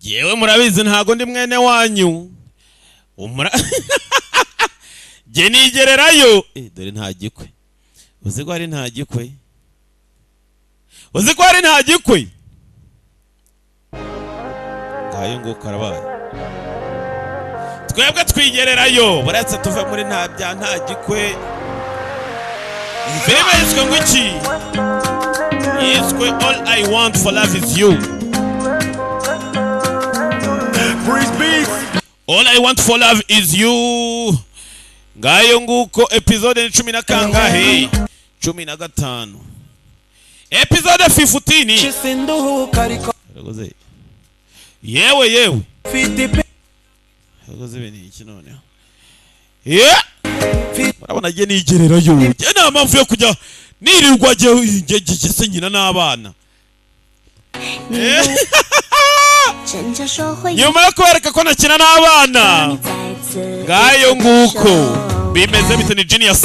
Yewe murabizi ntago ndi mwene wanyu. Je nigererayo. Dore nta gikwe. Uzi ko ari nta gikwe? Uzi ko ari nta gikwe? Ngayo ngo karabaye. Twebwe twigererayo. Baretse tuve muri nta bya nta gikwe. Filime yiswe ngwiki? Yiswe All I Want for Love Is You. All I Want for Love Is You. Ngayo nguko episode ni 10 na kangahe? 15. Episode 15. Yewe. Hagoze bene iki none. Urabona je nigererayo. Je nta mpamvu yo kujya nirirwa je senyina n'abana. Nyuma yo kubereka ko nakina n'abana. Ngayo nguko bimeze bite ni Genius.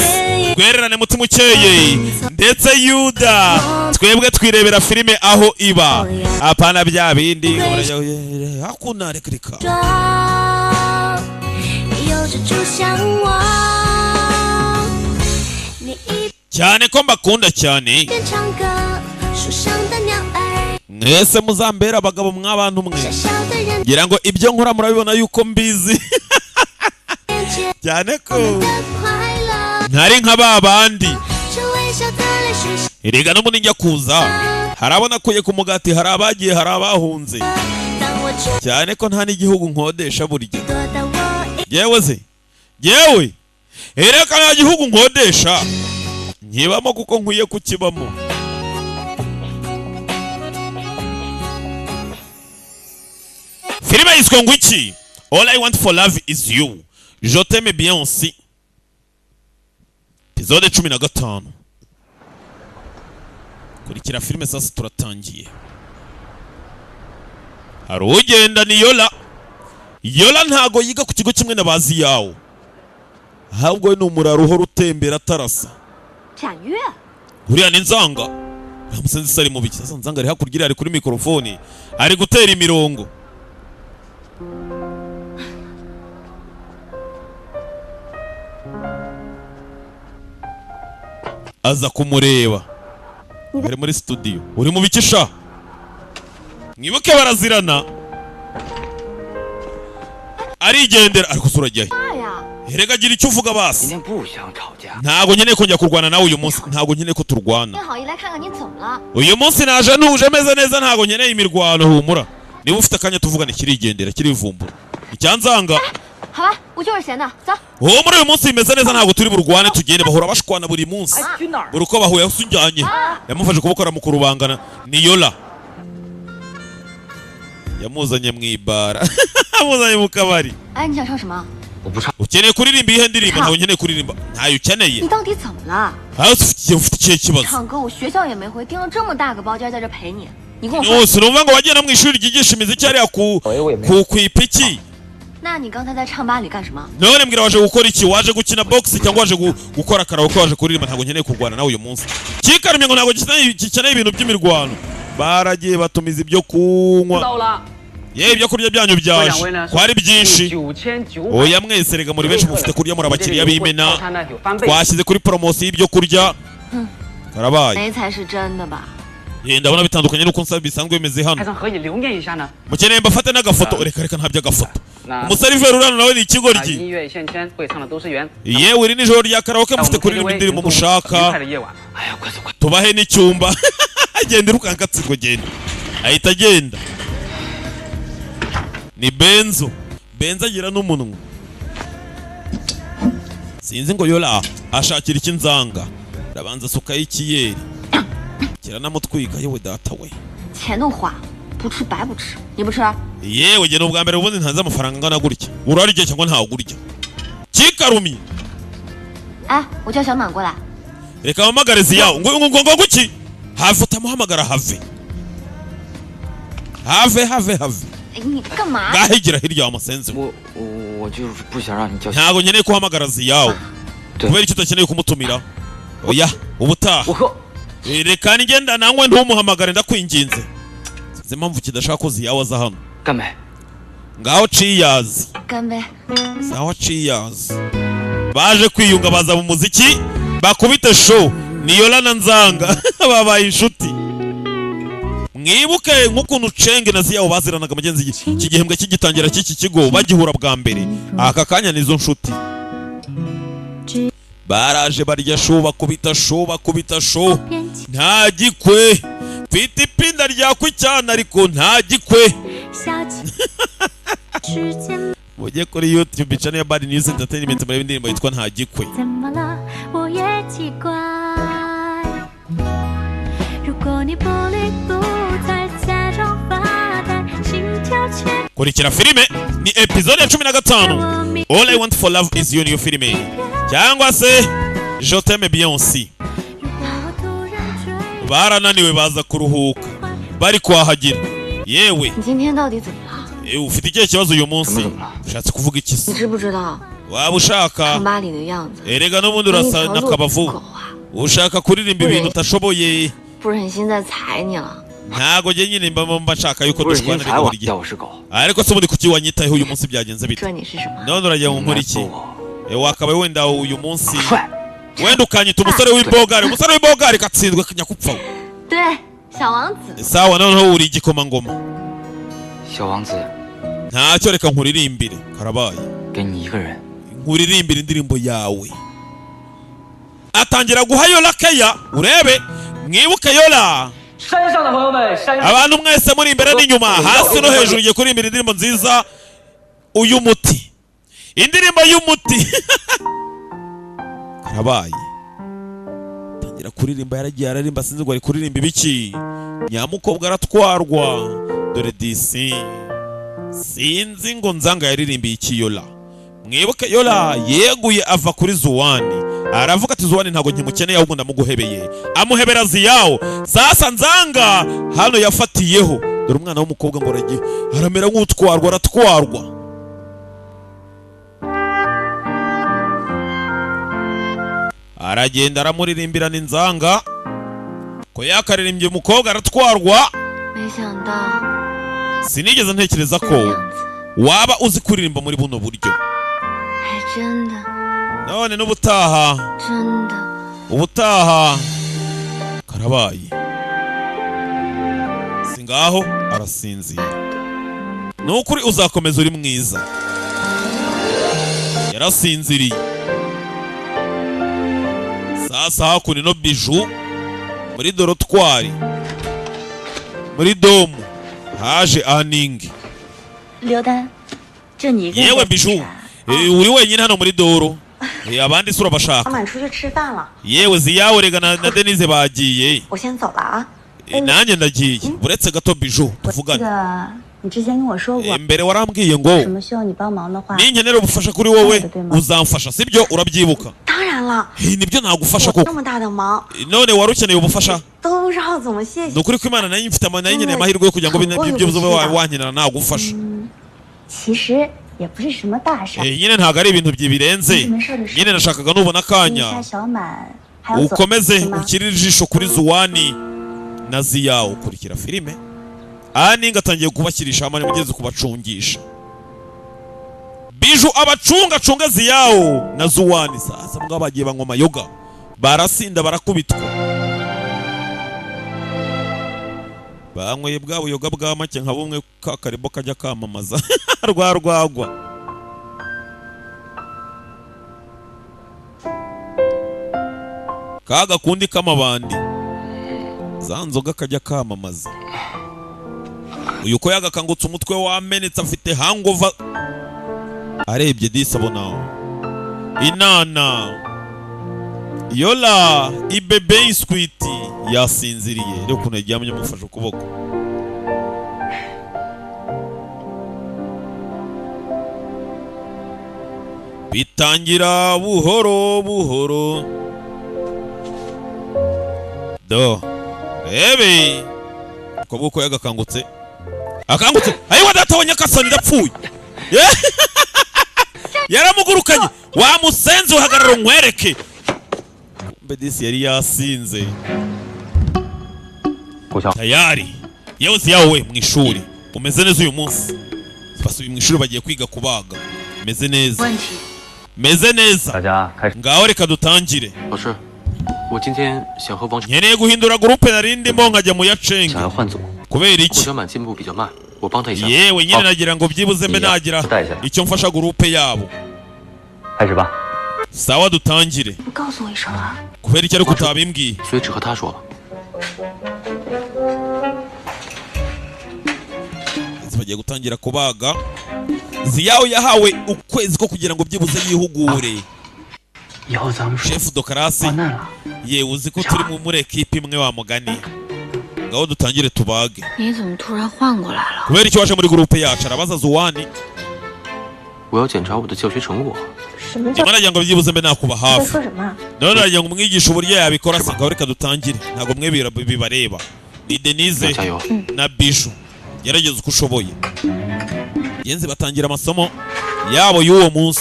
Gwererane mutima ukeye ndetse Yuda. Twebwe twirebera filime aho iba. Apana bya bindi. Hakuna reka. Cyane ko mbakunda cyane. Mwese muzambera abagabo mw'abantu mwe. Ngira ngo ibyo nkora murabibona yuko mbizi. Cyane ko ntari nka babandi. Erega no muninjya kuza harabona kuye ku mugati, hari abagiye, hari abahunze. Cyane ko nta n'igihugu nkodesha burya. Yewe ereka nta gihugu nkodesha. Nkibamo kuko nkwiye kukibamo. Filime yiswe ngwiki? All I Want for Love Is You. Je t'aime bien aussi. Episode 15. Kurikira filime sasa turatangiye. Hari ugenda ni Yola. Yola ntago yiga ku kigo kimwe n'abazi yawo. Ahubwo ni umuraro uhora utembera atarasa. Uriya ni Nzanga. Ramusenzi sari mu biki. Sasa Nzanga ari hakurya ari kuri mikrofone. Ari gutera imirongo. Aza kumureba. Ari muri studio. Uri mu bikisha? Mwibuke barazirana. Arigendera ariko surajyaye. Herega gira icyo uvuga basi. Ntago nkeneye ko njya kurwana nawe uyu munsi. Ntago nkeneye ko turwana. Uyu munsi naje ntuje meze neza, ntago nkeneye imirwano humura. Niba ufite akanya tuvugane kirigendera kirivumbura. Icyanzanga. Muri uyu munsi bimeze neza, ntago turi burwane tugende, bahora bashwana buri munsi. Buri uko bahuye usunjanye. Yamufashe kubokora mu kurubangana ni Yola. Yamuzanye mu ibara. Amuzanye mu kabari. Ukeneye kuririmba ihe ndirimba? Ntago nkeneye kuririmba. Ntayo ukeneye. Ufite ikihe kibazo? Urumva ngo wagiye no mu ishuri ryigisha imiziki hariya ku ipiki. None mbwira waje gukora iki? Waje gukina box cyangwa waje gukora karaoke? Waje kuririmba? Ntago nkeneye kurwana nawe uyu munsi. Kikarumye ngo ntago gikeneye ibintu by'imirwano. Baragiye batumiza ibyo kunywa. Ibyo kurya byanyu byaje. Kwari byinshi. Oya mwese rega muri benshi mufite kurya muri abakiriya b'imena. Twashyize kuri promotion y'ibyo kurya. Karabaye. Ndabona bitandukanye nuko nsaba bisanzwe bimeze hano. Mukeneye mbafate n'agafoto. Reka ntabyo agafoto. Umusariveri urano nawe ni ikigoryi. Yewe uri nijoro rya karaoke mufite kuririmba indirimbo mushaka. Tubahe n'icyumba. Agenda urukangatsiko genda. Ahita agenda. Ni Benzo. Benzo agira n'umunwa. Sinzi ngo Yola ashakira iki Nzanga. Rabanza suka y'ikiyeri. Kirana mutwika yewe data we. Yewe je n'ubwa mbere ubundi ntanze amafaranga ngana gutya. Urarije cyangwa ntawo gurya. Kikarumi. Reka wamagarezi yawo. Ngo guki? Have utamuhamagara have. Have. Gahigira hirya wamasenze. Ntago nkeneye kuhamagara ziyawo. Kubera icyo utakeneye kumutumira. Oya, ubutaha. Reka ngenda nangwe ntumuhamagare ndakwinginze. impamvu kidashaka ko Ziyawo aza hano. 干杯。 Ngaho cheers. 干杯。 Sawa cheers. Baje kwiyunga baza mu muziki bakubite show ni Yola na Nzanga babaye inshuti. Mwibuke nk'ukuntu Cenge na Ziyawo baziranaga magenzi iki gihembwe kigitangira cy'iki kigo bagihura bwa mbere. Aka kanya nizo nshuti. Baraje barya show bakubita show nta gikwe. Mfite ipinda rya kwicyana ariko nta gikwe. Mujye kuri YouTube channel ya Bad News Entertainment murebe indirimbo yitwa nta gikwe. Kurikira filime ni episode ya 15 All I Want for Love Is You niyo filime cyangwa se Je t'aime bien aussi. Barananiwe baza kuruhuka bari kwahagira. Yewe ufite ikihe kibazo uyu munsi? Ushatse kuvuga iki se? Waba ushaka erega n'ubundi urasa n'akabavu. Ushaka kuririmba ibintu utashoboye. Ntago njye nyine mba nshaka yuko dushwana ari buri gihe. Ariko se ubundi kuki wanyitayeho uyu munsi byagenze bite? None uragiye ngo nkora iki? Wakabaye wenda uyu munsi wenda ukanyita umusore w'imbogari katsindwe nyakupfa. Sawa noneho uri igikomangoma. Ntacyo reka nkuririmbire karabaye. Nkuririmbire indirimbo yawe. Atangira guha Yola keya urebe mwibuke Yola. Abantu mwese muri imbere n'inyuma hasi no hejuru ugiye kurimbira indirimbo nziza uyu muti. Indirimbo y'umuti. Karabaye. Tangira kuririmba yaragiye ararimba sinzi ngo ari kuririmba ibiki. Nyamukobwa aratwarwa dore disi. Sinzi ngo Nzanga yaririmbiye iki Yola. Mwibuke Yola yeguye ava kuri Zuwani. Aravuga ati Zuwani ntago nkimukeneye ahubwo ndamuguhebeye. Amuhebera Ziyawo. Sasa Nzanga hano yafatiyeho. Dore umwana w'umukobwa ngo aragiye aramera nk'utwarwa aratwarwa. Aragenda aramuririmbira ni Nzanga ko yakaririmbye umukobwa aratwarwa. Sinigeze ntekereza ko waba uzi kuririmba muri buno buryo. None ubutaha karabaye. Singaho arasinzira. Nukuri uzakomeza uri mwiza. Yarasinziriye. Sasa hakuni no Biju muri dorotwari muri domu haje Aningi. Yewe Biju uri wenyine hano muri doro. Abandi sura bashaka. Yewe Ziyawo rega na Denise bagiye. Nanjye ndagiye. Buretse gato Biju tuvugane. Mbere warambwiye ngo ninkenera ubufasha kuri wowe uzamfasha sibyo urabyibuka? Nibyo nagufasha koko. None warukeneye ubufasha? Nukuri ko Imana nayo mfite nkeneye amahirwe yo kugira ngo ibyo uzobe wankenera nagufasha. Nyine ntago ari ibintu birenze. Nyine nashakaga nubona akanya ukomeze ukirira ijisho kuri Zuwani na Ziyawo. Kurikira filime Aninga atangiye kubashyirisha amani mugeze kubacungisha. Biju abacunga Ziyawo na Zuwani. Sasa mbwa bagiye banywa amayoga barasinda barakubitwa. Banyweye bwa buyoga bwa make nka bumwe kakaribo kajya kamamaza rwagwa. Kaga kundi kamabandi za nzoga kajya kamamaza. Uyu ko yagakangutse umutwe wamenetse afite hangover. Arebye disabona inana Yola ibebe iskwiti yasinziriye. Rero kuno yajyamye mufasha ukuboko. Bitangira buhoro do rebe ko yagakangutse ayiwa databonye kasani ndapfuye. Yaramugurukanye wa musenzi uhagarara nkwereke. Kumbe disi yari yasinze tayari. yewe Ziyawo we mu ishuri umeze neza uyu munsi basubiye mu ishuri bagiye kwiga kubaga meze neza meze neza ngaho reka dutangire nkeneye guhindura groupe narindimo nkajya mu ya Cheng kubera iki yewe nyine nagira ngo byibuze mbe nagira icyo mfasha groupe yabo sawa dutangire kubera iki ariko utabimbwiye bagiye gutangira kubaga Ziyawo yahawe ukwezi ko kugira ngo byibuze yihugure chef de classe yewe uzi ko turi muri equipe imwe wa mugani ngaho dutangire tubage kubera icyo waje muri groupe yacu arabaza Zuwani nyamara nagira ngo byibuze mbe nakuba hafi none nagira ngo umwigisha uburyo yabikora se ngaho reka dutangire ntabwo mwe bibareba ni Denise na Bishu gerageza uko ushoboye yenze batangira amasomo yabo y'uwo munsi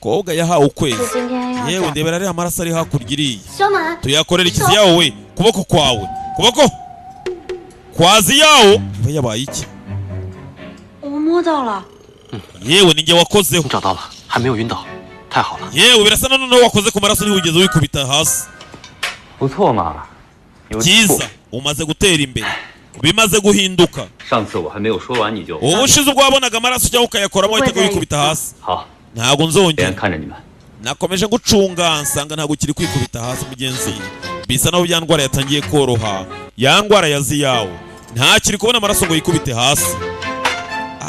koga yahawe ukwezi yewe ndebera ari amaraso ari hakurya iriya tuyakorera iki Ziyawo we kuboko kwawe kuboko kwa Ziyawo iba yabaye iki yewe ninjye wakozeho yewe birasa noneho wakoze ku maraso ntiwigeze wikubita hasi cyiza umaze gutera imbere bimaze guhinduka ubu ushize ubwo wabonaga amaraso cyangwa ukayakoramo wahitaga wikubita hasi ntabwo nzongera nakomeje gucunga nsanga ntabwo ukiri kwikubita hasi mugenzi bisa naho bya ndwara yatangiye koroha ya ndwara ya Ziyawo ntakiri kubona amaraso ngo yikubite hasi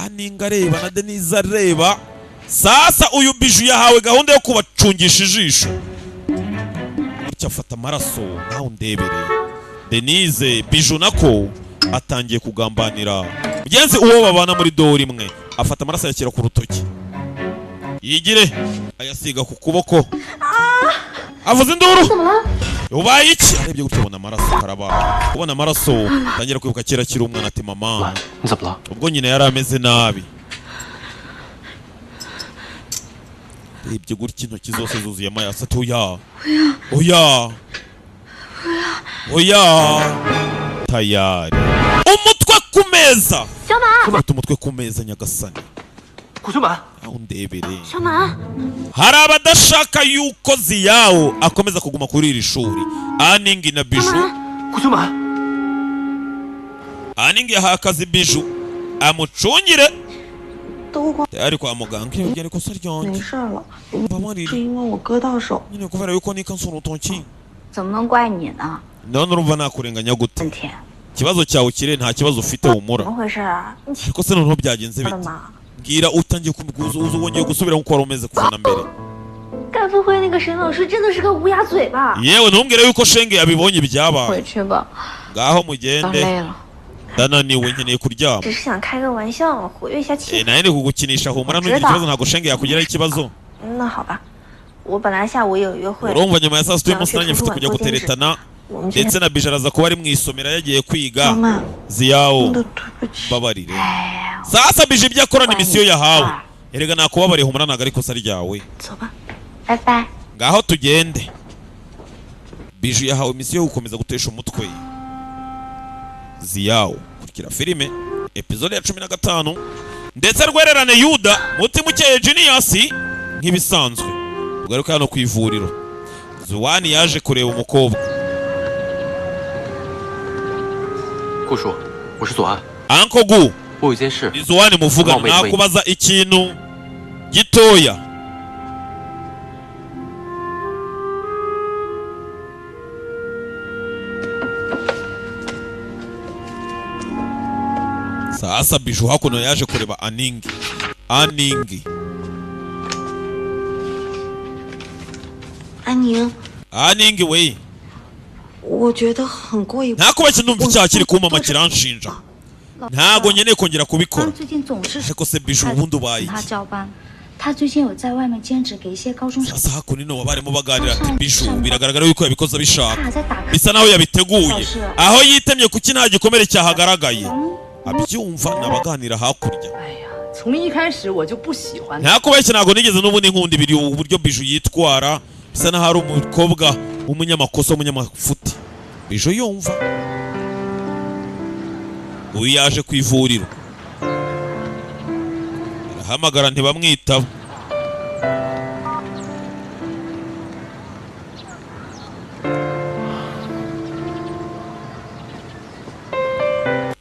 aninga areba na Denise areba sasa uyu Biju yahawe gahunda yo kubacungisha ijisho bityo afata amaraso nawe undebereye Denise Biju nako atangiye kugambanira mugenzi uwo babana muri dori imwe afata amaraso yashyira ku rutoki yigire ayasiga ku kuboko avuze induru ubaye iki arebye gutyo ubona amaraso karaba ubona amaraso tangira kwibuka kera kiri umwana ati mama ubwo nyine yari ameze nabi ibyo gutya intoki zose zuzuye amayasa ati oya tayari umutwe ku meza umutwe ku meza nyagasani undebere hari abadashaka yuko Ziyawo akomeza kuguma kuri iri shuri Aningi na Biju Aningi yahaye akazi Biju amucungire tayari kwa muganga iyo byari kosa ryanjye nyine kubera yuko nikansa urutoki none urumva nakurenganya gute ikibazo cyawe kire nta kibazo ufite humura ariko se noneho byagenze bite mbwira utangiye kumiguza wongeye gusubira nkuko wari umeze kuva na mbere yewe ntumbwire yuko Shenge yabibonye ibyabaye ngaho mugende ndananiwe nkeneye kuryama naye ndi kugukinisha humura ntugire ikibazo ntabwo Shenge yakugeraho ikibazo urumva nyuma ya saa sita y'umunsi nanjye mfite kujya guteretana ndetse na Biju araza kuba ari mu isomero yagiye kwiga Ziyawo babarire sasa Biju ibyo akora ni misiyo yahawe erega nakubabariye humura ntabwo ari ikosa ryawe ngaho tugende Biju yahawe misiyo yo gukomeza gutesha umutwe Ziyawo kurikira filime episode ya 15 ndetse rwererane Yuda mutima ukeye Genius nk'ibisanzwe ugaruka hano ku ivuriro Zuwani yaje kureba umukobwa Uncle Gu ni Zuwani muvuga nakubaza ikintu gitoya sasa Biju hakuno yaje kureba Aningi Aningi we ntakubashye numva icyaha kiri kumama kiranshinja ntago nkeneye kongera kubikora ariko se Biju ubundi ubaye sasa hakuno wabarimo baganira ati Biju biragaragara yuko yabikoze bishaka bisa naho yabiteguye aho yitemye kuki nta gikomere cyahagaragaye abyumva nabaganira hakurya ntakubashye ntago nigeze n'ubundi nkunda ibiri uburyo Biju yitwara bisa naho ari umukobwa w'umunyamakosa w'umunyamafuti Bijo yumva uyu yaje ku ivuriro arahamagara ntibamwitaba.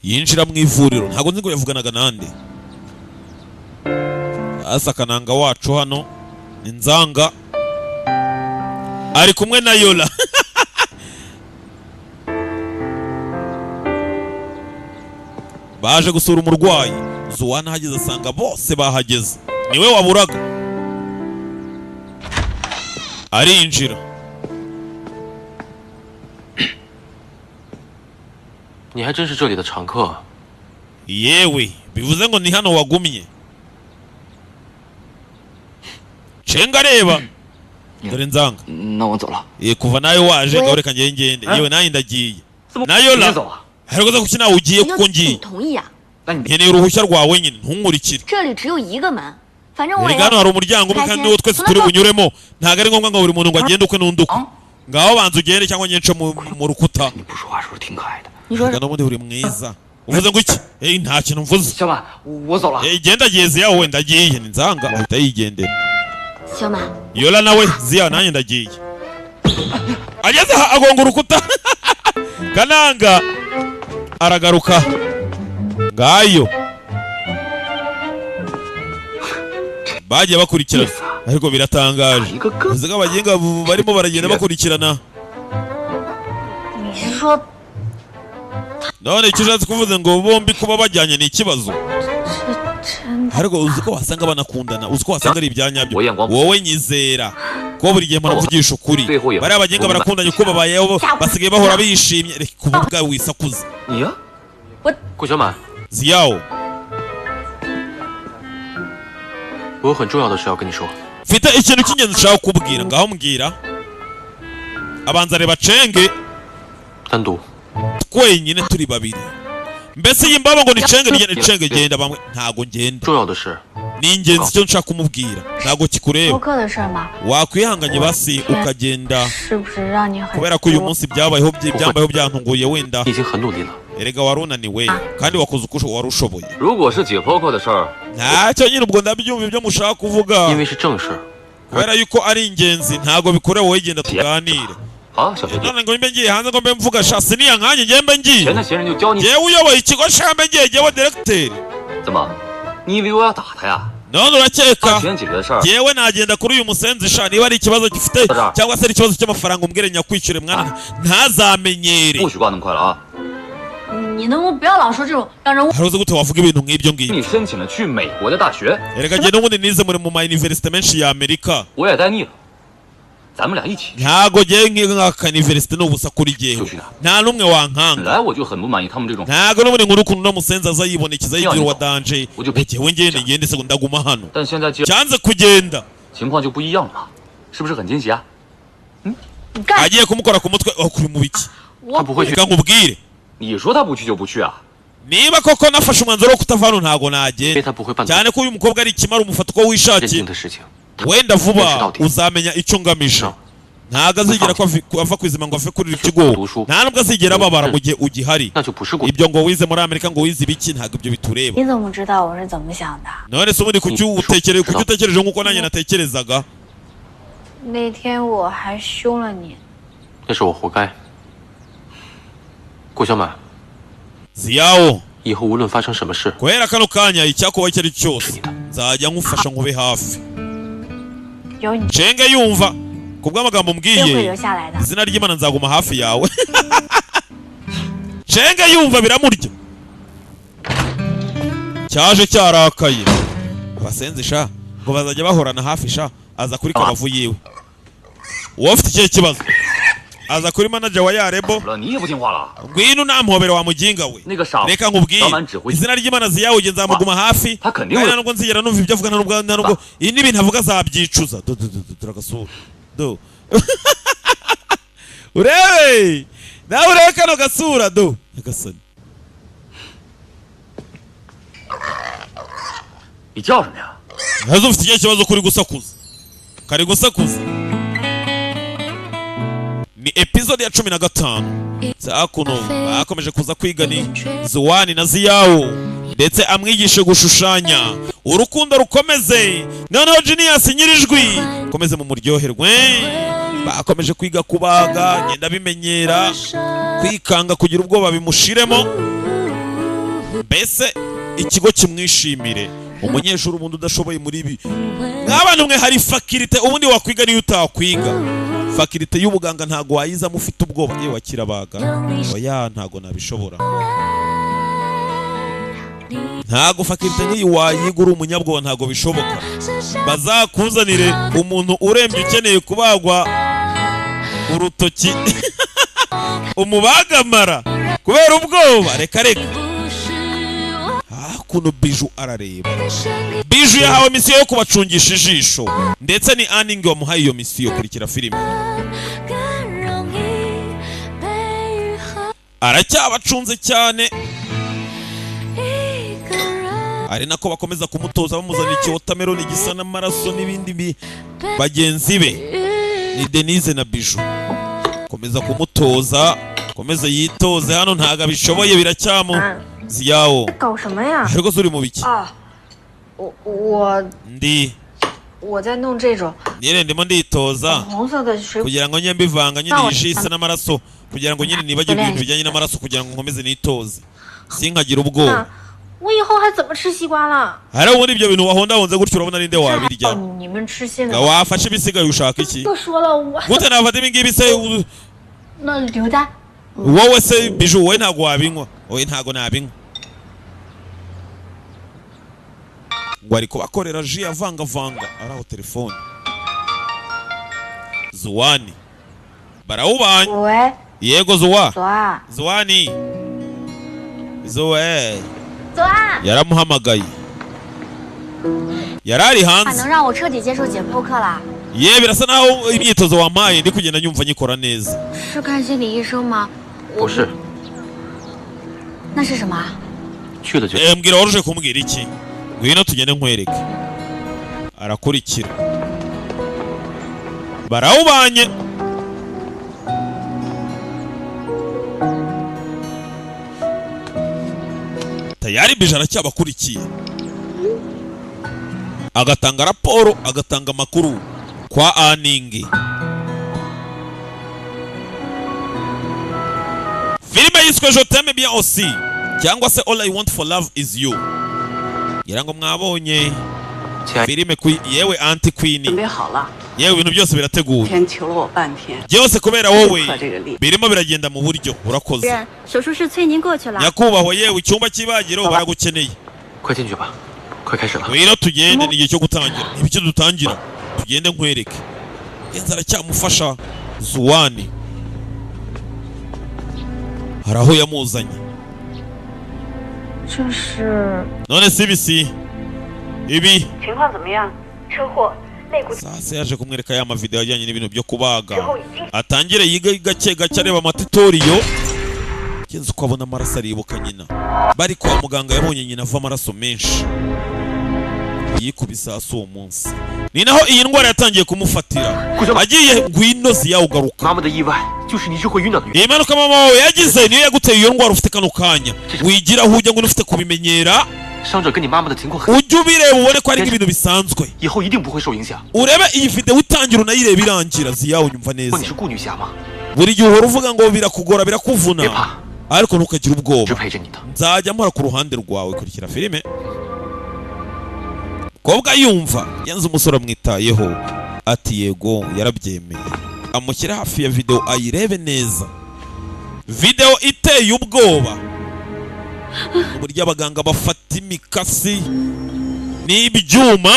Yinjira mu ivuriro ntago nzi ngo yavuganaga nande. Asa kananga wacu hano ni Nzanga ari kumwe na Yola. Baje gusura umurwayi. Zuwana hageze asanga bose bahageze, niwe waburaga. Arinjira. Ni还真是这里的常客。 Yewe bivuze ngo ni hano wagumye. Cenga reba. Dore Nzanga. 那我走了。 Kuva nayo waje gaureka ngende. Yewe nayo ndagiye. Nayo la. Harugoza kukina ugiye kuko ngiye. 同意啊？ Nkeneye uruhushya rwawe nyine ntunkurikire. 这里只有一个门，反正我也 Hano hari umuryango umwe kandi niwo twese turi bunyuremo. Ntago ari ngombwa ngo buri muntu ngo agende ukwe n'unduko. Ngaho banza ugende cyangwa nyince mu rukuta. 你不说话说的挺可爱的。 你说 n'ubundi uri mwiza. Uvuze ngo iki? Nta kintu mvuze. 小马，我走了。 Genda geze yawe wenda agiye ni Nzanga ahita yigendera. 小马， Yola nawe ziya nanjye ndagiye. Ageze agonga urukuta. Kananga aragaruka. Ngayo. Bagiye bakurikirana ariko biratangaje. Uziga abagenga barimo baragenda bakurikirana. 你是说 None icyo ushatse kuvuze ngo bombi kuba bajyanye ni ikibazo. 这真的？ Ariko uzi ko wasanga banakundana, uzi ko wasanga ari ibyanyabyo. Wowe ngwa- Wowe nyizera ko buri gihe muravugisha ukuri. Bari abagenga barakundanye uko babayeho basigaye bahora bishimye. Reka kuvuga wisakuza. 你呀？顾小满， Ziyao 我有很重要的事要跟你说。 mfite ikintu cy'ingenzi nshaka kubwira. Ngaho mbwira. Abanza reba Cenge 单独。 twenyine turi babiri. Mbese iyi mbaba ngo ni Cenge ni Cenge genda bamwe ntago ngenda. 重要的事， Ni ingenzi icyo nshaka kumubwira. Ntago 播 kikureba. 客的事儿嘛， Wakwihanganye basi ukagenda 是不是让你很 kubera ko uyu munsi byabayeho byantunguye wenda. 你已经很努力了。 Erega warunaniwe kandi wakoze uko wari ushoboye. 如果是解剖课的事儿， Ntacyo nyine ubwo ndabyumva ibyo mushaka kuvuga. 因为是正事。 Kubera yuko ari ingenzi ntago bikorewe wowe genda tuganire. 好，小学弟， None ngo mbe ngiye hanze ngo mbe mvuga sha siniya nkanjye ngiye mbe 闲 ngiye. 的闲人就教你。 Jewe uyoboye ikigo sha mbe ngiye jewe directeur. 怎么？你以为我要打他呀？ None urakeka 前几个的事儿， jewe nagenda kuri uyu musenzi sha niba ari ikibazo gifite cyangwa se ari ikibazo cy'amafaranga umbwire nyakwishyure mwana ntazamenyere. 不许挂那么快了啊！ 你能不能不要老说这种让人 Haruze gute wavuga ibintu nk'ibyo 你 ngibyo. 申请了去美国的大学， Erega jye n'ubundi nize muri mu ma university menshi ya Amerika. 我也待腻了，咱们俩一起。 Ntago jye nk'aka university n'ubusa kuri jye. 就是的， Nta numwe 本 wankanga. 来我就很不满意他们这种。 Ntago n'ubundi nkuru ukuntu no musenzi aza yibonekeza yigira wa danger. Ujye- Jewe ngende se ngo ndaguma hano. 但现在既然 Cyanze kugenda. 情况就不一样了嘛，是不是很惊喜啊？ 你干， Agiye kumukora ku mutwe kuri mu biki. 他不会去， Reka nkubwire. 你说他不去就不去啊？ Niba koko nafashe umwanzuro wo kutava hano ntago 因为 nagenda. 他不会办 Cyane ko uyu mukobwa ari ikimara umufata uko 认 wishakiye. 定的事情。 Wenda vuba Yes, uzamenya icyo ngamije. No. Ntago azigera ko ava kwizima ngo ave kuri iki kigo. Nta nubwo azigera ababara mu gihe ugihari. 那就不是故意。 Ibyo ngo wize muri Amerika ngo wize ibiki ntago ibyo bitureba. 你怎么知道我是怎么想的？ None se ubundi kuki utekereje nk'uko nanjye natekerezaga. 那天我还凶了你， 那是我活该。顾小满， Ziyao 以后无论发生什么事， guhera kano kanya icyakuba icyo ari cyose nzajya nkufasha nkube hafi. 有你 Cenge yumva kubw'amagambo 一定会 mbwiye 留下来的。 izina ry'Imana nzaguma hafi yawe. Cenge yumva biramurya. Cyaje cyarakaye. Abasenzi sha ngo bazajya bahorana hafi sha aza kuri kabavu yiwe. Uwo ufite ikihe kibazo aza kuri manager wa Yarebo. 了你也不听话了。 Ngwino nampobera wa muginga we. 那个傻， Reka nkubwiye 小满指挥， izina ry'Imana Ziyao uge nzamuguma hafi. 他肯定 Kandi 会。 nubwo nzigera numva ibyo avuga nubwo iyi n'ibintu avuga azabyicuza. Turagasura. Do. Urebe. Nawe urebe kano gasura do. Agasani. 你叫什么呀？ Nazo ufite ikihe kibazo kuri gusakuza. Kari gusakuza. ni episode ya 15 zakuno bakomeje kuza kwiga ni Zuwani na Ziyawo ndetse amwigishe gushushanya urukundo rukomeze noneho Genius nyirijwi komeze mu muryoherwe bakomeje kwiga kubaga ngenda bimenyera kwikanga kugira ubwoba bimushiremo mbese ikigo kimwishimire umunyeshuri ubundi udashoboye muri ibi nk'abantu mwe hari fakirite ubundi wakwiga niyo utakwiga fakirite y'ubuganga ntago wayizamo ufite ubwoba yewe wakirabaga oya ntago nabishobora ntago fakirite nk'iyi wayiga uri umunyabwoba ntago bishoboka bazakuzanire umuntu urembye ukeneye kubagwa urutoki umubagamara kubera ubwoba reka kuno Biju arareba Biju yahawe misiyo yo kubacungisha ijisho ndetse ni Aning wamuhaye iyo misiyo kurikira filime aracyabacunze cyane ari nako bakomeza kumutoza bamuzanira ikiwotameloni gisa n'amaraso n'ibindi bagenzi be ni Denise na Biju komeza kumutoza komeza yitoze hano ntaga bishoboye biracyamu Ziyawo 搞什么呀？ ariko zuri mu biki 啊，我在弄这种 nyine ndimo nditoza 红色的水果。 kugira ngo nyembe ivanga nyine yishise n'amaraso kugira ngo nyine nibagire ibintu bijyanye n'amaraso kugira ngo nkomeze nitoze sinkagira ubwoba 我以后还怎么吃西瓜了？ hari ubundi ibyo bintu wahondahonze gutyo urabona ninde wabirya 你们吃现在 wafashe ibisigaye ushaka iki 都说了我 gute nafata ibi ngibi se 那刘丹 wowe se Biju wowe ntago wabinywa wowe ntago nabinywa ngo ariko bakorera ji avangavanga araho telefone Zuwani barawubanye 喂， yego Zuwa 左岸， Zuwani Zuwe 左岸， yaramuhamagaye yarari 俺 hanze 能让我彻底接受解剖课了？ ye birasa naho imyitozo wampaye ndi kugenda nyumva nyikora neza 是看心理医生吗？ 不是， 那是什么？ 去了就 mbwira waruje kumbwira iki ngwino tugende nkwereke arakurikira barawubanye tayari Biju aracyabakurikiye agatanga raporo agatanga amakuru kwa Aning filime yiswe Je t'aime bien aussi cyangwa se All I want for love is you ngira ngo mwabonye 亲爱的， filime yewe anti queen 准备好了， yewe ibintu byose birateguye 天求了我半天， byose kubera wowe 立刻这个力。 birimo biragenda mu buryo urakoze 人，手术室催您过去了。 nyakubahwa yewe icyumba cy'ibagiro baragukeneye 快进去吧，快开始了。 ngwino tugende ni igihe cyo gutangira ibiki dutangira tugende nkwereke yenza aracyamufasha Zuwani hari aho yamuzanye 这是 none si ibisi ibi 情况怎么样？车祸，肋骨 sasa yaje kumwereka ya mavideo ajyanye n'ibintu byo kubaga atangire yiga gake gake areba amatitoriyo yenza uko abona amaraso aribuka nyina bari kwa muganga yabonye nyina ava amaraso menshi yikubisa hasi uwo munsi ni naho iyi ndwara yatangiye kumufatira agiye ngwino Ziyawo ugaruka 妈妈的意外就是你一直会晕倒的原因。 iyi mpanuka mama wawe yagize niyo yaguteye iyo ndwara ufite kano kanya wigira aho ujya ngo ufite kubimenyera 伤者跟你妈妈的情况很， ujye ubireba ubone ko ari nk'ibintu bisanzwe 以后一定不会受影响。 urebe iyi video utangira unayireba irangira Ziyawo nyumva 问 neza 你是顾女侠吗？ buri gihe uhora uvuga ngo birakugora 别 birakuvuna 怕， ariko ntukagire 一直 ubwoba 陪着你的。 nzajya mpora ku ruhande rwawe kurikira filime kobwa yumva yanze umusore amwitayeho ati yego yarabyemeye amushyira hafi ya video ayirebe neza video iteye ubwoba uburyo abaganga bafata imikasi n'ibyuma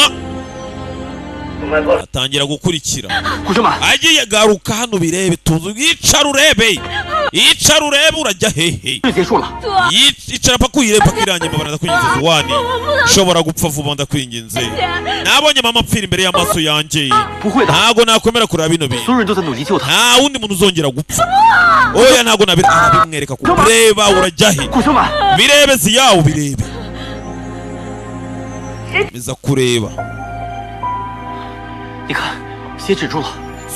atangira gukurikira 顾生满， agiye garuka hano birebe tuzi yicara urebe yicara urebe urajya hehe 这结束了。 yicara paka uyirebe paka irangiye mbabara ndakwinginze Zuwani ushobora gupfa vuba ndakwinginze nabonye mama apfira imbere y'amaso yanjye 不会的， ntago nakwemera kureba bino bintu 所有人都在努力救他。 nta wundi muntu uzongera gupfa oya ntago arabimwereka kureba urajya he 顾生满， birebe Ziyawo birebe biza kureba 你看，血止住了。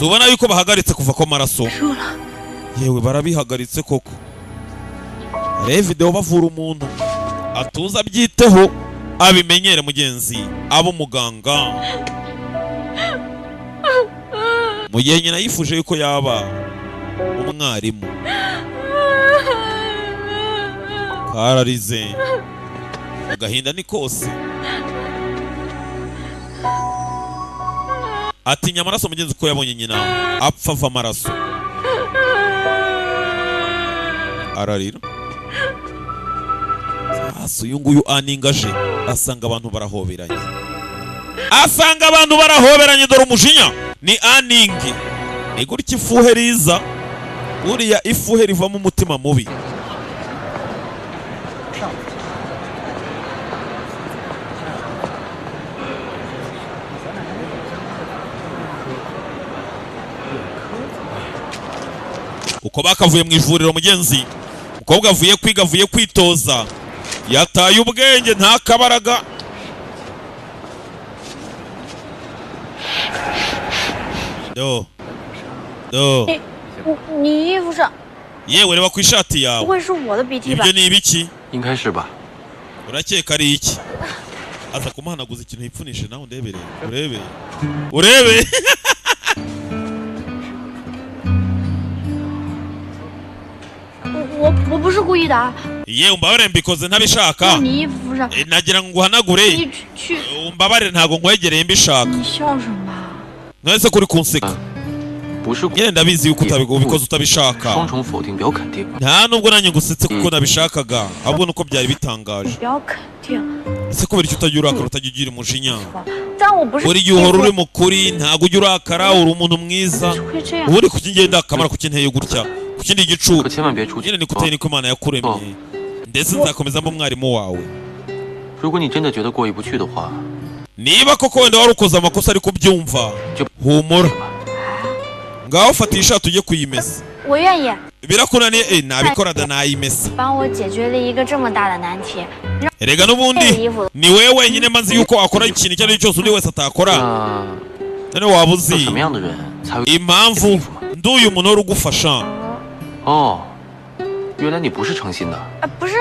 ubona yuko bahagaritse kuva ko amaraso yewe barabihagaritse koko reba video bavura umuntu atuza abyiteho abimenyere mugenzi abo muganga mu gihe nyina yifuje yuko yaba umwarimu kararize agahinda ni kose atinya amaraso mugenzi ko yabonye nyina apfa ava amaraso ararira hasi uyu nguyu aningaje asanga abantu barahoberanye dore umujinya ni aningi ni gutya ifuhe riza buriya ifuhe rivamo umutima mubi uko bakavuye mu ivuriro mugenzi umukobwa avuye kwiga avuye kwitoza yataye ubwenge nta kabaraga do 你衣服上 yewe reba ku ishati 不 yawe 会是我的鼻涕吧 ibyo？ni ibiki 应该是吧？ urakeka ari iki aza kumuhanaguza ikintu yipfunishe nawe urebe我不是故意的啊！ yewe umbabarire mbikoze ntabishaka 你衣服上， nagira ngo nguhanagure 你去， umbabarire ntago nkwegereye mbishaka 你笑什么？ mwese kuri kunseka 不是 nyine ndabizi yuko ubikoze utabishaka 双重否定表肯定。 nta nubwo nanjye ngusetse kuko nabishakaga ahubwo nuko byari bitangaje 不要肯定， ese kubera icyo utajya urakara utajya ugira umujinya 但我不是 buri gihe uhora uri mukuri ntabwo ujya urakara uri umuntu mwiza 会这样。 ubu uri kuki ngenda akamara kuki nteye gutya kuki ndi igicucu 可千万别出去 nyine niko uteye niko Imana yakuremye ndetse nzakomeza mba umwarimu wawe 如果你真的觉得过意不去的话， niba koko wenda wari ukoze amakosa ariko ubyumva humura ngaho fatisha ishati ujye kuyimesa 我愿意 birakunaniye nabikora da nayimesa 帮我解决了一个这么大的难题，让 erega n'ubundi ni wewe wenyine mazi yuko wakora ikintu icyo ari cyo cyose undi wese atakora 那 none waba 做 uzi 什么样的人才会？ impamvu nduyu muntu wari ugufasha 哦，原来你不是诚心的。 不是，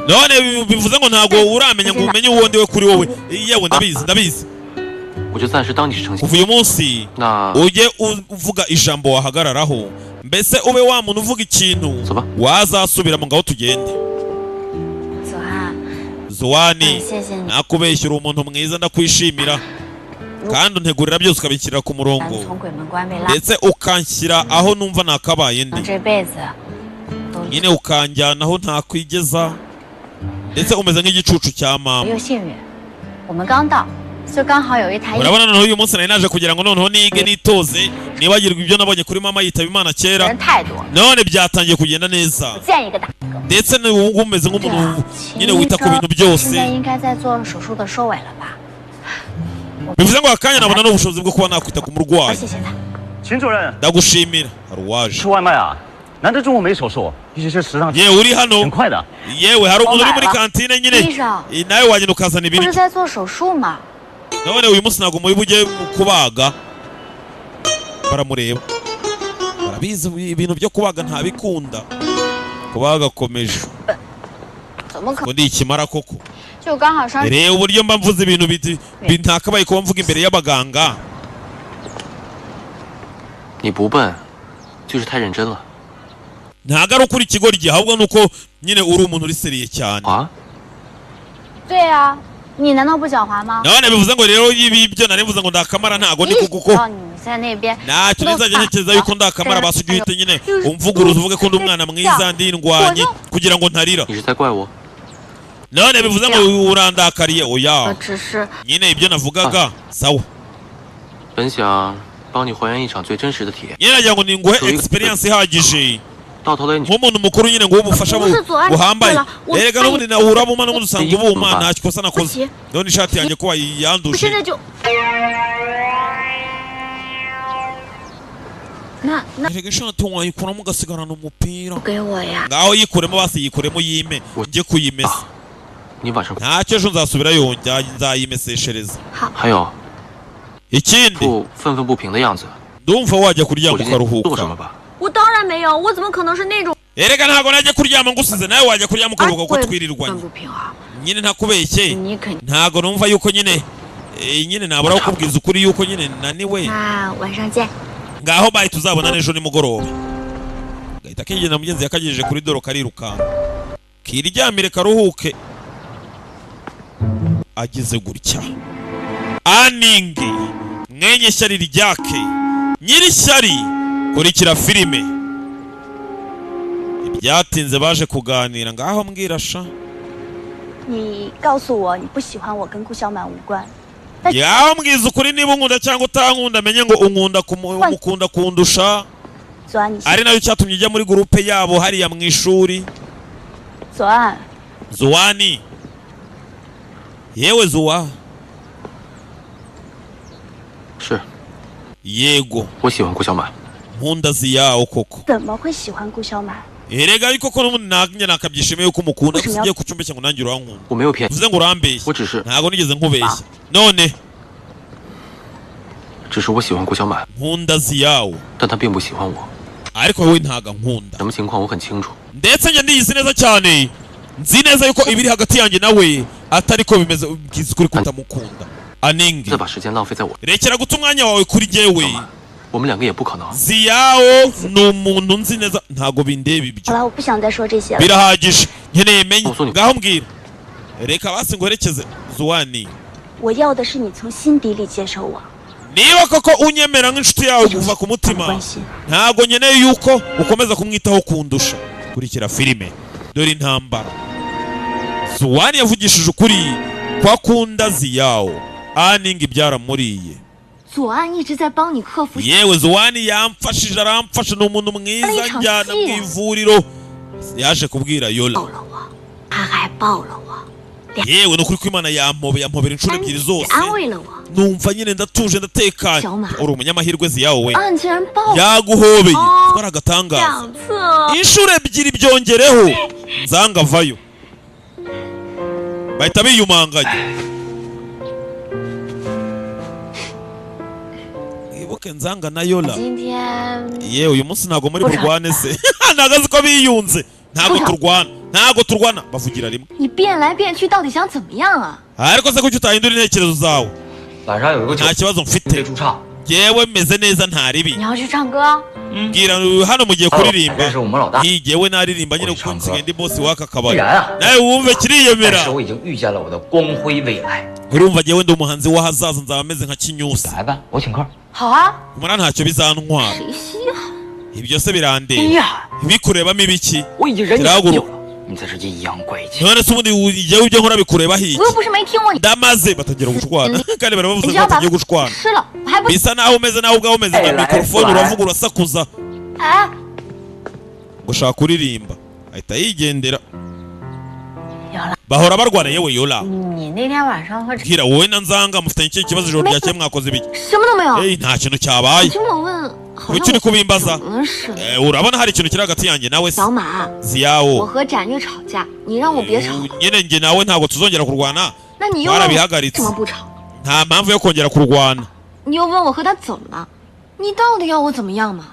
none bivuze ngo ntabwo uramenya ngo umenye uwo ndiwe kuri wowe yewe ndabizi 我就暂时当你是诚心。 kuva uyu munsi 那 ujye uvuga ijambo wahagararaho mbese ube wa muntu uvuga ikintu Zoba. wazasubiramo ngaho tugende 子涵， Zoani 谢谢你， nakubeshya uri umuntu mwiza ndakwishimira kandi untegurira byose ukabishyira ku 把 murongo 你从鬼门关被拉， ndetse ukanshyira aho numva nakabaye 让 ndi 这辈子都 nyine ukanjyana aho ntakwigeza ndetse umeze nk'igicucu cya 没 mama 有幸运。我们刚到，就刚好有一台 urabona noneho uyu munsi nari naje kugira ngo noneho nige nitoze nibagirwa ibyo nabonye kuri mama yitaba Imana kera 人太多， none byatangiye kugenda neza 见一个打一个。 ndetse n'ubu ngubu umeze 对 nk'umuntu 啊， nyine 秦医 wita ku bintu 生 byose 现在应该在做手术的收尾了吧？ bivuze ngo akanya nabona n'ubushobozi bwo kuba nakwita ku 好， murwayi 谢谢他。 秦主任， ndagushimira hari uwaje 吃外卖啊？难得中午没手术，必须是时尚， yewe uri hano 挺快的。 yewe hari umuntu uri muri Wabaye. kantine nyine 医生， nawe wagenda ukazana 不是 ibiryo 在做手术吗？ none uyu munsi ntabwo muri bujye kubaga baramureba barabizi ibintu byo kubaga ntabikunda kubaga akomeje 怎么可？ ngo ndi ikimara koko 就刚好上。 reba uburyo mba mvuze ibintu ntakabaye kuba mvuga imbere y'abaganga 你不笨，就是太认真了 ntago ari ukuri ikigoryi ahubwo ni uko nyine uri umuntu uri seriye cyane 啊！ 对呀、你难道不狡猾吗？ none bivuze ngo rero ibi byo nari mvuze ngo ndakamara ntago ndi kuko 哦，你在那边。 ntacyo nizajya ntekereza yuko ndakamara basi ujye uhita nyine umvuguruza uvuge ko ndi umwana mwiza ndi indwanyi kugira ngo ntarira 你是在怪我？ none bivuze ngo urandakariye 我 oya 只是 nyine ibyo navugaga sawa 本想帮你还原一场最真实的体验， nyine nagira ngo ninguhe experience ihagije 到头来你 nk'umuntu mukuru nyine ngo ubufasha buhambaye erega n'ubundi nawe urabuma n'ubundi usanga ubuma nta kosa nakoze none ishati yanjye ko 我 wayiyanduje 现在就。那 erega ishati wayikuramo ugasigarana umupira 给我呀！ ngaho yikuremo basi yikuremo yime njye kuyimesa 你晚上 ntacyo ejo nzasubirayo nzayimeseshereza 还有 ikindi 不愤愤不平的样子， ndumva wajya kuryama 我这件做什 ukaruhuka 么吧？ 我当然没有，我怎么可能是那种 erega ntabwo najya kuryama ngusize nawe wajya kuryama ukaruhuka kuko twirirwanye 不平衡？ nyine ntakubeshye 你肯定。 ntabwo numva yuko nyine nyine nabura kukubwiza ukuri yuko nyine naniwe 那晚上见。 ngaho bayi tuzabona n'ejo nimugoroba gahita kigenda mugenzi yakagejeje kuri doro karirukanka kiryamire karuhuke agize gutya aningi mwenye shyari ryake nyiri shyari kurikira filime ibyatinze baje kuganira ngaho mbwira sha 你告诉我你不喜欢我跟顾小满无关， yaho mbwiza ukuri niba unkunda cyangwa utankunda menye ngo unkunda umukunda kundusha 左岸你 ari nayo cyatumye ujya muri gurupe yabo hariya mu ishuri 左岸， zuwani yewe zuwa 是， yego 我喜欢顾小满。 nkunda ziyawo koko 怎么会喜欢顾小满？ erega ariko ko n'ubundi nanjye nakabyishimiye yuko umukunda Ushimye- gusa ugiye kucumbeshya ngo nanjye urankunda 我没有骗你， uvuze ngo urambeshye 我只是 ntabwo nigeze nkubeshya none 只是我喜欢顾小满， nkunda ziyawo 但他并不喜欢我。 ariko wowe ntago nkunda 什么情况我很清楚。 ndetse njye ndiyizi neza cyane nzi neza yuko ibiri hagati yanjye nawe atari ko bimeze ubwiza ukuri kutamukunda aningi 再把时间浪费在我， rekera guta umwanya wawe kuri jyewe 我们两个也不可能。 ziyawo ni umuntu nzi neza ntago bindeba ibyo 好了，我不想再说这些了。 birahagije nkeneye menye Musoni. ngaho mbwira reka basi ngoherekeze zuwani 我要的是你从心底里接受我， niba koko unyemera nk'inshuti yawe kuva ku 不 mutima 关心。 ntabwo nkeneye yuko ukomeza kumwitaho kundusha kurikira filime dore intambara zuwani yavugishije ukuri ko akunda ziyawo aningi byaramuriye 左岸一直在帮你克服。 yewe zuwani yamfashije aramfasha ni umuntu mwiza njyana mu ivuriro yaje kubwira yola 抱了我，他还抱了我， yewe ni ukuri ko imana yampobera inshuro ebyiri 也 zose 安慰了我。 numva nyine ndatuje ndatekanye Shoma. uri umunyamahirwe ziyawo we 岸竟然抱我 yaguhobeye Oh. twari agatangaza 两次， inshuro ebyiri byongereho nzanga avayo bahita biyumanganya ibuke nzanga na yola 今天 yewe uyu munsi ntabwo muri Burya. burwane se ntabwo azi ko biyunze ntabwo turwana bavugira rimwe 你变来变去，到底想怎么样啊？ ariko se kuki utahindura intekerezo zawe 晚上有一个酒 nta kibazo 你得 mfite 驻唱。 yewe meze neza nta ribi 你要去唱歌？ bwira hano mugiye kuririmba 认识我们老大。 yewe naririmba nyine Uri kuko唱歌。 nsigaye ndi bosi w'aka 既 kabari 然啊， nawe wumve 但 kiriyemera 是我已经预见了我的光辉未来。 urumva yewe ndi umuhanzi w'ahazaza nzaba meze nka kinyusi 来吧，我请客。 好啊， umara ntacyo bizantwara 谁稀罕？ ibyo se birandeba 哎呀， bikurebamo ibiki 我已经忍你 Kiragulo. 很久了，你在这阴阳怪气。 none se ubundi yewe ibyo nkora bikurebaho iki 我又不是没听过你。 ndamaze batangira gushwana kandi barabavuze 你 ko 只要把 batagiye gushwana 吃了，我还不 bisa naho umeze nawe ubwawe umeze nka Hey, mikorofone hey, uravuga urasakuza 哎， gushaka kuririmba ahita yigendera 有了。 bahora barwana yewe yola 你那天晚上和 bwira wowe na nzanga mufitanye ikihe kibazo ijoro ryakeye mwakoze ibiki 什么都没有。 nta kintu cyabaye 你这么问，好 kuki 像 uri kubimbaza 怎么似的。 urabona hari ikintu kiri hagati yanjye nawe se 小马，我 ziyawo 和展月吵架，你让我别吵了， nyine njye nawe ntabwo tuzongera kurwana 那你又问我 warabihagaritse 怎么不吵？ nta mpamvu yo kongera kurwana 你又问我和他怎么了？你到底要我怎么样嘛？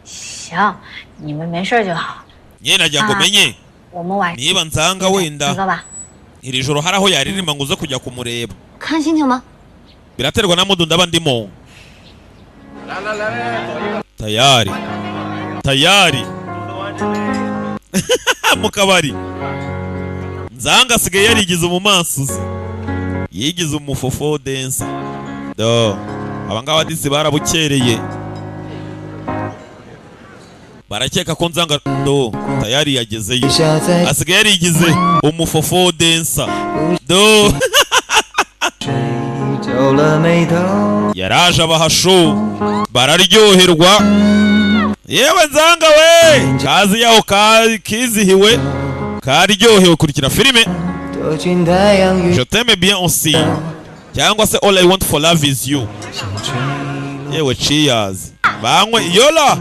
行，你们没事就好。 nyine nagira ngo menye 我们晚上 niba nzanga 唱 wenda 歌吧。 iri joro hari aho yaririmba ngo uze kujya kumureba 看心情吧。 biraterwa na mudu ndaba ndimo tayari tayari mu kabari nzanga asigaye yarigize umumansuzi yigize umufofo densa do abangaba disi barabukereye barakeka ko nzanga do tayari yagezeyo asigaye yarigize umufofo densa do yaraje abahasho bararyoherwa yewe nzanga we kazi yaho kizihiwe karyohewe kurikira filime Je t'aime bien aussi cyangwa se All I want for love is you yewe cheers banywe yola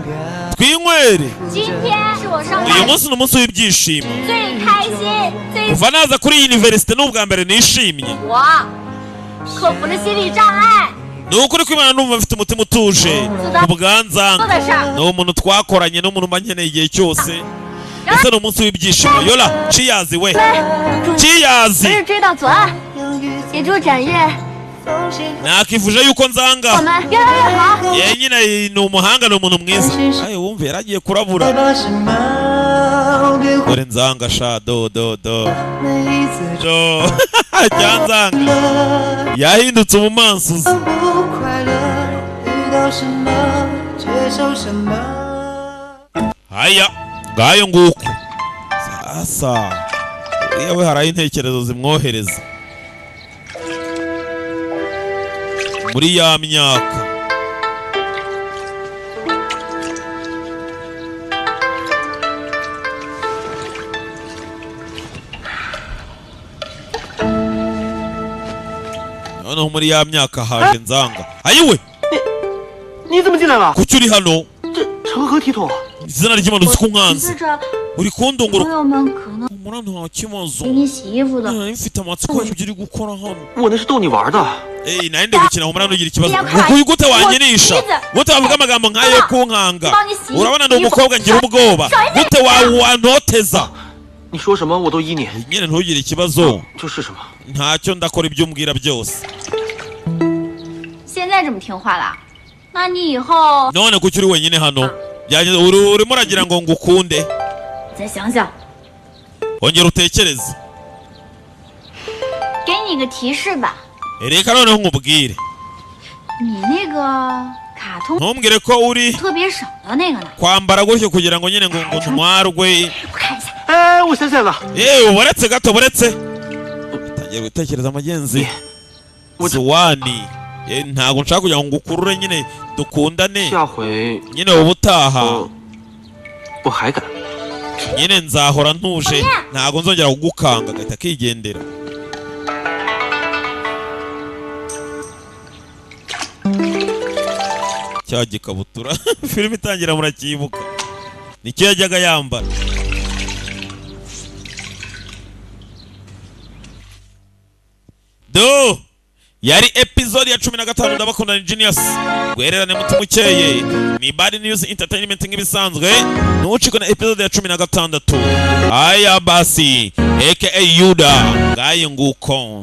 twinywere 今天是我上 uyu munsi ni umunsi w'ibyishimo 最开心、最 kuva naza kuri iyi universite n'ubwa mbere nishimye 我克服了心理障碍， nukuri kw'Imana numva mfite umutima utuje ubwanzanga ni umuntu twakoranye n'umuntu mba nkeneye igihe cyose ese ni umunsi w'ibyishimo yola cheers we cheers 日追到左岸，也祝展越 nakivuje yuko nzanga 我们越来越好。 nyine ni umuhanga ni umuntu mwiza aye wumve yaragiye kurabura dore nzanga sha do cyanzanga yahindutse umumansuzi haya ngayo nguko sasa uriya we haraho intekerezo zimwohereza muri ya myaka noneho muri ya myaka haje nzanga ayiwe 你怎么进来了？ kuki uri hano 这成何体统？ izina ry'Imana uzi ko nkanze 是这 uri kundungura 朋友们可能 umura nta kibazo 给你洗衣服的， mfite amatsiko y'ibyo uri gukora hano 我那是逗你玩的。 nari ndi gukina humura ntugira ikibazo Yakwaye. gute wanyinisha gute wavuga amagambo nk'ayo kunkanga urabona ndi umukobwa ngira ubwoba gute wantoteza 你说什么我都依你， nyine ntugire ikibazo 就是什么。 ntacyo ndakora ibyo umbwira byose 现在这么听话了，那你以后 none kuki uri wenyine hano byageze urimo uragira ngo ngukunde 再想想， ongera utekereze 给你个提示吧， reka noneho nkubwire 你那个卡通 ntumbwire ko uri 特别省的那个呢？ kwambara gutyo kugira ngo nyine ngo ntwarwe 我看一下， 哎，我想起来了， buretse gato buretse utangiye gutekereza amagenzi zuwani ntabwo nshaka kugira ngo ngukurure nyine dukundane 下回 nyine ubutaha 我还敢。 nyine nzahora ntuje ntabwo nzongera kugukanga agahita akigendera cya gikabutura filime itangira murakibuka nicyo yajyaga yambara do yari episode ya 15 ndabakunda Genius gwererane mutima ukeye ni Bad News Entertainment nk'ibisanzwe ntucikwe na episode ya 16 aya basi aka Yuda ngaye nguko